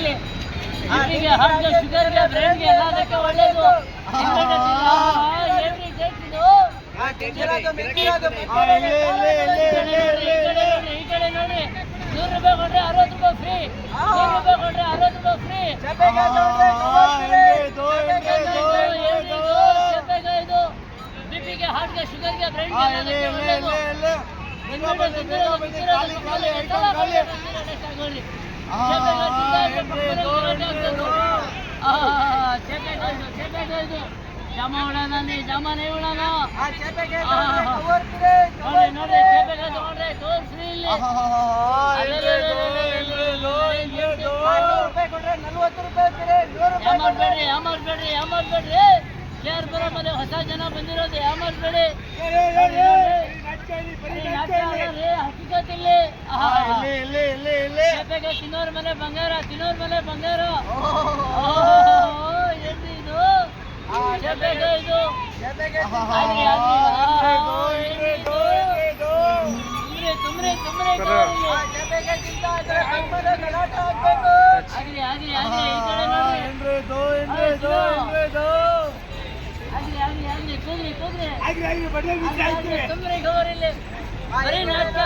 ಇಲ್ಲಿ ಬಿಪಿಗೆ, ಹಾರ್ಟ್ಗೆ, ಶುಗರ್ಗೆ, ಬ್ರೈನ್ಗೆ ಎಲ್ಲದಕ್ಕೆ ಒಳ್ಳೇದು. ಏನ್ರಿ ಟೇಸ್ಟ್ ಇದು? ಈ ಕಡೆ ನೋಡಿ, 100 ರೂಪಾಯಿ ಕೊಟ್ರೆ 60 ರೂಪಾಯಿ ಫ್ರೀ, 100 ರೂಪಾಯಿ ಕೊಟ್ರೆ 60 ರೂಪಾಯಿ ಫ್ರೀ. ಇದು ಬಿಪಿಗೆ, ಹಾರ್ಟ್ಗೆ, ಶುಗರ್ಗೆ, ಬ್ರೈನ್ಗೆ ಒಳ್ಳೇದು. ಜಾಮ ಉಡಾನಿ, ಜಾಮ ನೈ ಉಡಾನ. ನೋಡಿ ಚೇಪೆಕಾಯಿ ತಗೊಂಡ್ರೆ ತೋರಿಸ್ರಿ ಇಲ್ಲಿ. ಯಾಮಾರ್ಬೇಡ್ರಿ. ಕೇರ್ ಬರೋ ಮೇಲೆ ಹೊಸ ಜನ ಬಂದಿರೋದು, ಯಾಮಾರ್ಬೇಡಿ. ಹಕ್ಕಿಗತ್ತಿಲ್ಲಿ ಚೇಪೆಕಾಯಿ ತಿನ್ನೋರ್ ಮೇಲೆ ಬಂಗಾರ. ಏನ್ರಿ ಇದು? ಚೇಪೆಕಾಯಿ ಇದು. ತುಮ್ರಿ ಆಗ್ಲಿ. ಈ ಕಡೆ ನೋಡಿ, ಕೂಗ್ರಿ ತುಮ್ರಿ ಗೌರ್ ಇಲ್ಲಿ. ಬರೀ ನಾಟಕ